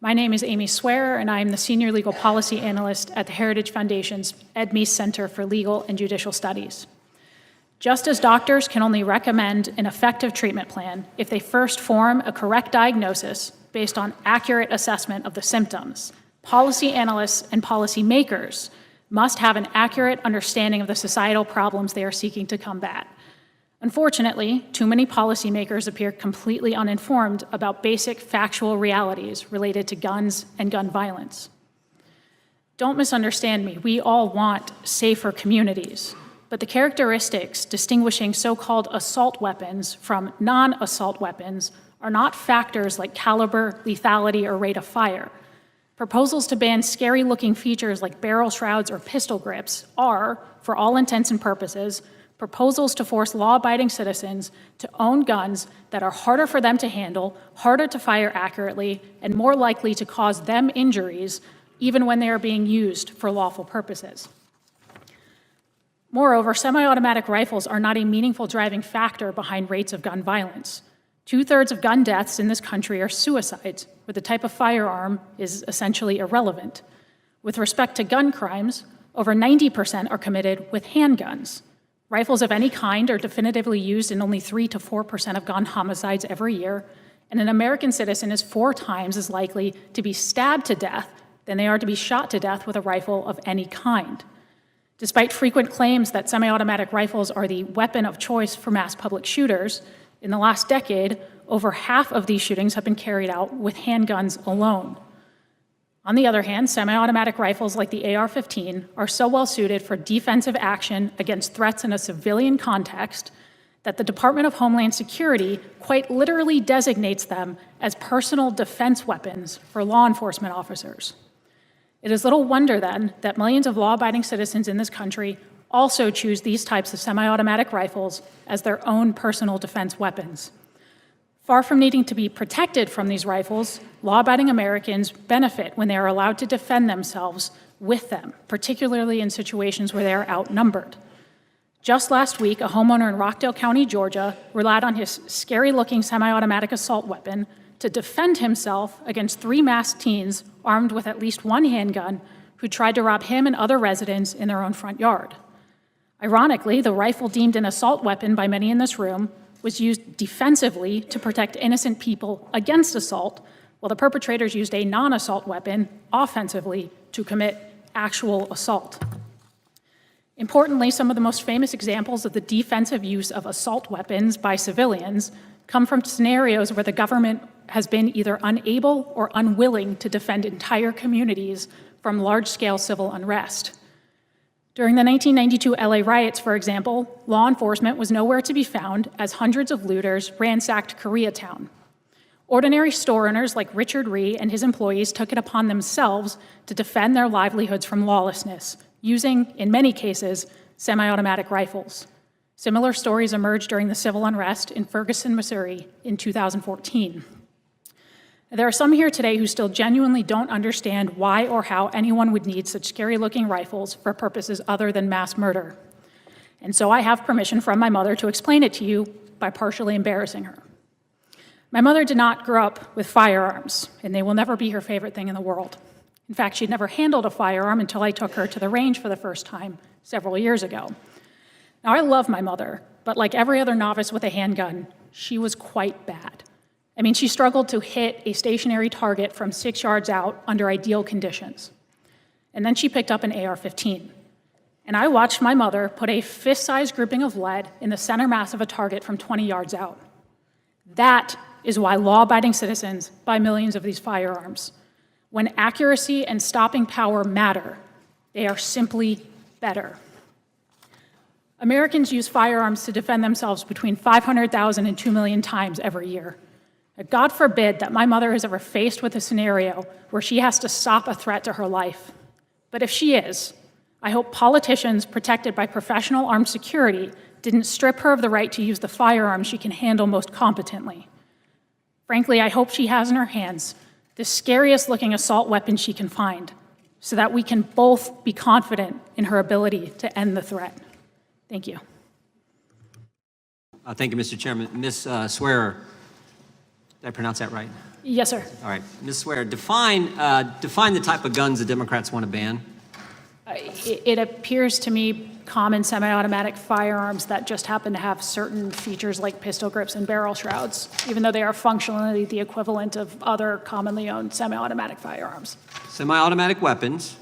My name is Amy Swearer, and I am the Senior Legal Policy Analyst at the Heritage Foundation's Ed Meese Center for Legal and Judicial Studies. Just as doctors can only recommend an effective treatment plan if they first form a correct diagnosis based on accurate assessment of the symptoms, policy analysts and policy makers must have an accurate understanding of the societal problems they are seeking to combat. Unfortunately, too many policymakers appear completely uninformed about basic factual realities related to guns and gun violence. Don't misunderstand me, we all want safer communities, but the characteristics distinguishing so-called assault weapons from non-assault weapons are not factors like caliber, lethality, or rate of fire. Proposals to ban scary-looking features like barrel shrouds or pistol grips are, for all intents and purposes, proposals to force law-abiding citizens to own guns that are harder for them to handle, harder to fire accurately, and more likely to cause them injuries, even when they are being used for lawful purposes. Moreover, semi-automatic rifles are not a meaningful driving factor behind rates of gun violence. 2/3 of gun deaths in this country are suicides, where the type of firearm is essentially irrelevant. With respect to gun crimes, over 90% are committed with handguns. Rifles of any kind are definitively used in only 3 to 4% of gun homicides every year, and an American citizen is 4 times as likely to be stabbed to death than they are to be shot to death with a rifle of any kind. Despite frequent claims that semi-automatic rifles are the weapon of choice for mass public shooters, in the last decade, over half of these shootings have been carried out with handguns alone. On the other hand, semi-automatic rifles like the AR-15 are so well suited for defensive action against threats in a civilian context that the Department of Homeland Security quite literally designates them as personal defense weapons for law enforcement officers. It is little wonder, then, that millions of law-abiding citizens in this country also choose these types of semi-automatic rifles as their own personal defense weapons. Far from needing to be protected from these rifles, law-abiding Americans benefit when they are allowed to defend themselves with them, particularly in situations where they are outnumbered. Just last week, a homeowner in Rockdale County, Georgia, relied on his scary-looking semi-automatic assault weapon to defend himself against 3 masked teens armed with at least 1 handgun who tried to rob him and other residents in their own front yard. Ironically, the rifle deemed an assault weapon by many in this room was used defensively to protect innocent people against assault, while the perpetrators used a non-assault weapon offensively to commit actual assault. Importantly, some of the most famous examples of the defensive use of assault weapons by civilians come from scenarios where the government has been either unable or unwilling to defend entire communities from large-scale civil unrest. During the 1992 LA riots, for example, law enforcement was nowhere to be found as hundreds of looters ransacked Koreatown. Ordinary store owners like Richard Ree and his employees took it upon themselves to defend their livelihoods from lawlessness, using, in many cases, semi-automatic rifles. Similar stories emerged during the civil unrest in Ferguson, Missouri in 2014. There are some here today who still genuinely don't understand why or how anyone would need such scary-looking rifles for purposes other than mass murder. And so I have permission from my mother to explain it to you by partially embarrassing her. My mother did not grow up with firearms, and they will never be her favorite thing in the world. In fact, she'd never handled a firearm until I took her to the range for the first time several years ago. Now, I love my mother, but like every other novice with a handgun, she was quite bad. I mean, she struggled to hit a stationary target from 6 yards out under ideal conditions. And then she picked up an AR-15. And I watched my mother put a fist-sized grouping of lead in the center mass of a target from 20 yards out. That is why law-abiding citizens buy millions of these firearms. When accuracy and stopping power matter, they are simply better. Americans use firearms to defend themselves between 500,000 and 2 million times every year. God forbid that my mother is ever faced with a scenario where she has to stop a threat to her life. But if she is, I hope politicians protected by professional armed security didn't strip her of the right to use the firearm she can handle most competently. Frankly, I hope she has in her hands the scariest-looking assault weapon she can find, so that we can both be confident in her ability to end the threat. Thank you. Thank you, Mr. Chairman. Ms. Swearer, did I pronounce that right? Yes, sir. All right, Ms. Swear, define the type of guns the Democrats want to ban. It appears to me common semi-automatic firearms that just happen to have certain features like pistol grips and barrel shrouds, even though they are functionally the equivalent of other commonly owned semi-automatic firearms. Semi-automatic weapons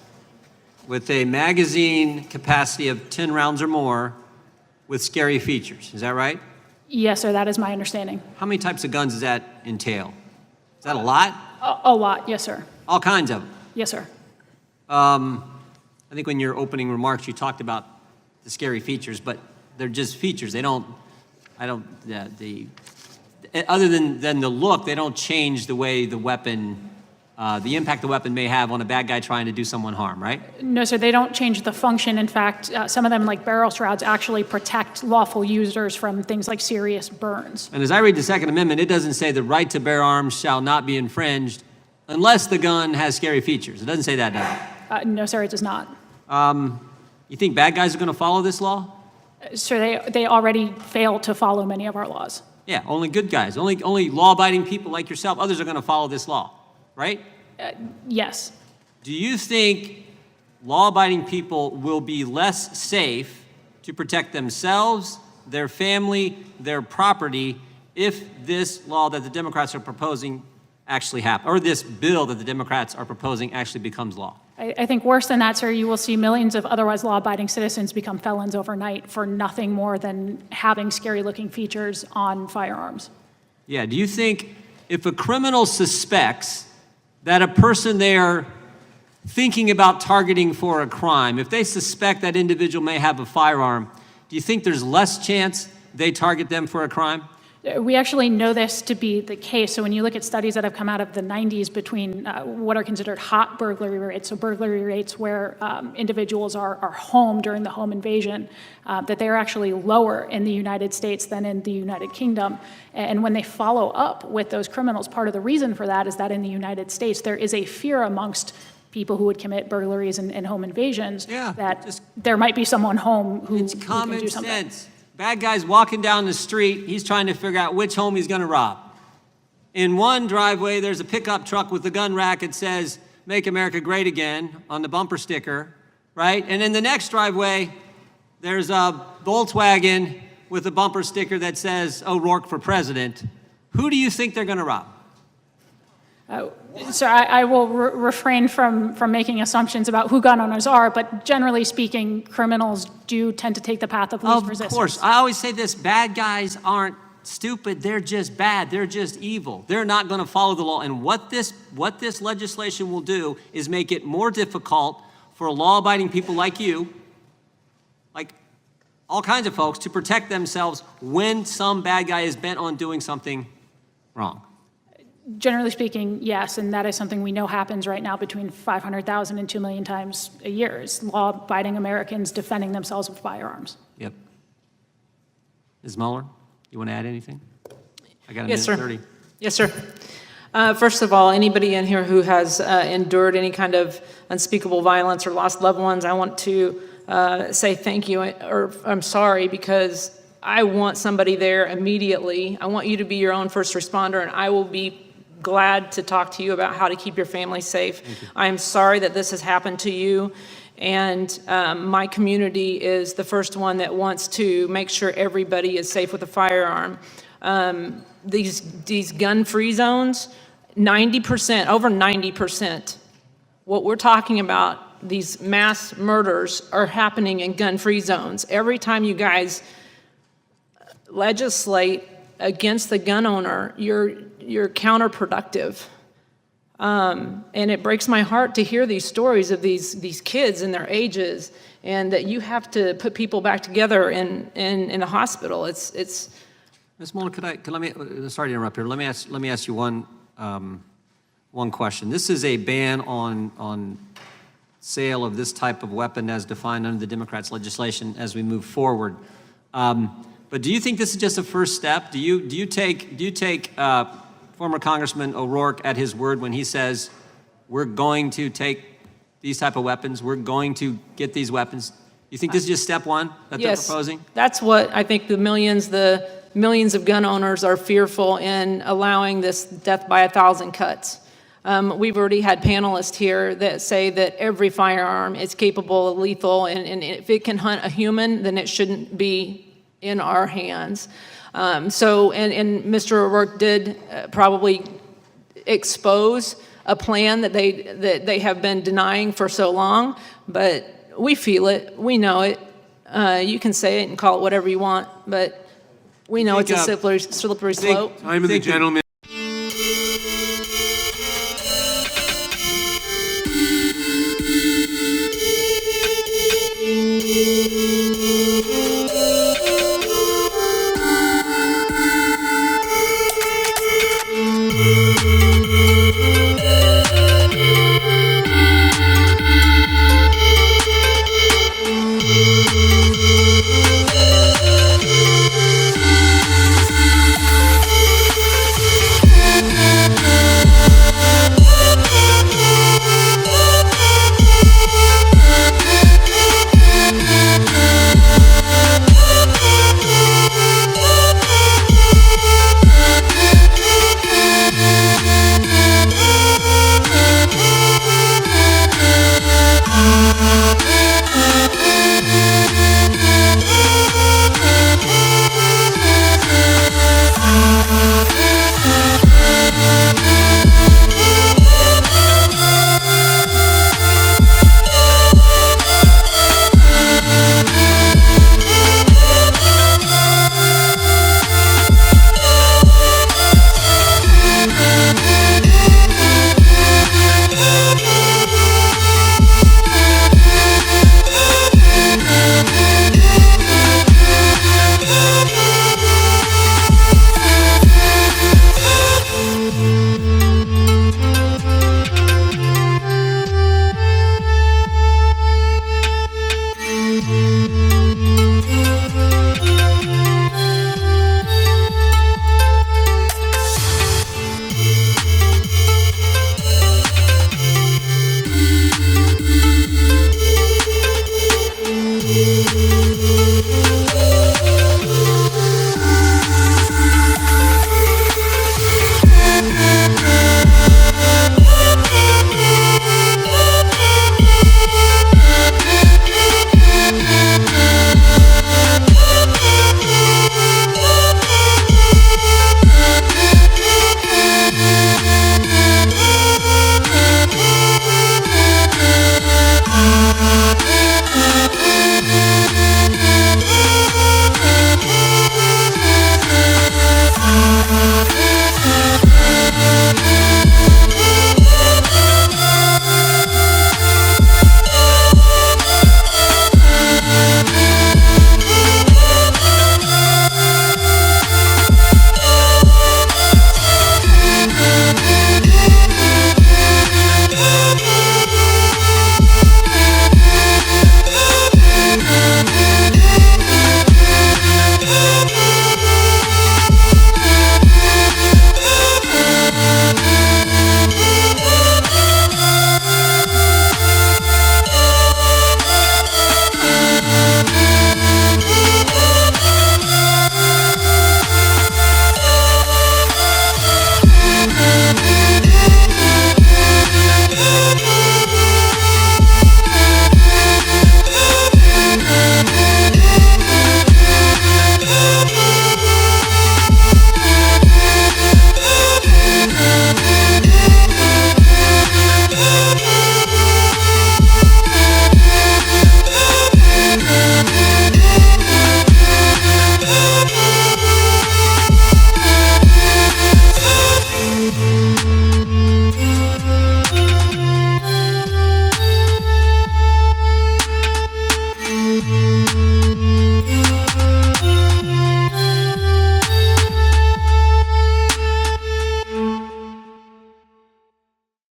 with a magazine capacity of 10 rounds or more with scary features. Is that right? Yes, sir, that is my understanding. How many types of guns does that entail? Is that a lot? A lot, yes, sir. All kinds of them. Yes, sir. I think when your opening remarks, you talked about the scary features, but they're just features. They don't, other than the look, they don't change the way the weapon, the impact the weapon may have on a bad guy trying to do someone harm, right? No, sir, they don't change the function. In fact, some of them, like barrel shrouds, actually protect lawful users from things like serious burns. And as I read the Second Amendment, it doesn't say the right to bear arms shall not be infringed unless the gun has scary features. It doesn't say that, does it? No, sir, it does not. You think bad guys are going to follow this law? Sir, they already fail to follow many of our laws. Yeah, only good guys, only law-abiding people like yourself, others are going to follow this law, right? Yes. Do you think law-abiding people will be less safe to protect themselves, their family, their property, if this law that the Democrats are proposing actually happens, or this bill that the Democrats are proposing actually becomes law? I think worse than that, sir, you will see millions of otherwise law-abiding citizens become felons overnight for nothing more than having scary-looking features on firearms. Yeah, do you think if a criminal suspects that a person they are thinking about targeting for a crime, if they suspect that individual may have a firearm, do you think there's less chance they target them for a crime? We actually know this to be the case. So when you look at studies that have come out of the 90s between what are considered hot burglary rates, so burglary rates where individuals are home during the home invasion, that they are actually lower in the United States than in the United Kingdom. And when they follow up with those criminals, part of the reason for that is that in the United States, there is a fear amongst people who would commit burglaries and home invasions that there might be someone home who, it's who common can do something. sense. Bad guy's walking down the street. He's trying to figure out which home he's going to rob. In one driveway, there's a pickup truck with a gun rack that says, "Make America Great Again" on the bumper sticker, right? And in the next driveway, there's a Volkswagen with a bumper sticker that says, "O'Rourke for President." Who do you think they're going to rob? So I will refrain from making assumptions about who gun owners are, but generally speaking, criminals do tend to take the path of least resistance. Of course. I always say this, bad guys aren't stupid, they're just bad, they're just evil. They're not going to follow the law. And what this legislation will do is make it more difficult for law-abiding people like you, like all kinds of folks, to protect themselves when some bad guy is bent on doing something wrong. Generally speaking, yes, and that is something we know happens right now between 500,000 and 2 million times a year, is law-abiding Americans defending themselves with firearms. Yep. Ms. Mueller, you want to add anything? I got a Yes, minute sir. 30. Yes, sir. First of all, anybody in here who has endured any kind of unspeakable violence or lost loved ones, I want to say thank you, or I'm sorry, because I want somebody there immediately. I want you to be your own first responder, and I will be glad to talk to you about how to keep your family safe. I am sorry that this has happened to you, and my community is the first one that wants to make sure everybody is safe with a firearm. These gun-free zones, 90%, over 90%, what we're talking about, these mass murders are happening in gun-free zones. Every time you guys legislate against the gun owner, you're counterproductive. And it breaks my heart to hear these stories of these kids and their ages, and that you have to put people back together in the hospital. It's Ms. Mueller, sorry to interrupt here. Let me ask you one question. This is a ban on sale of this type of weapon as defined under the Democrats' legislation as we move forward. But do you think this is just a first step? Do you take former Congressman O'Rourke at his word when he says we're going to take these type of weapons, we're going to get these weapons? You think this is just step one that they're proposing? That's what I think the millions, the millions of gun owners are fearful in allowing this death by 1,000 cuts. We've already had panelists here that say that every firearm is capable of lethal, and if it can hunt a human, then it shouldn't be in our hands. And Mr. O'Rourke did probably expose a plan that they have been denying for so long, but we feel it, we know it. You can say it and call it whatever you want, but we know it's a slippery slope. Time of the gentleman.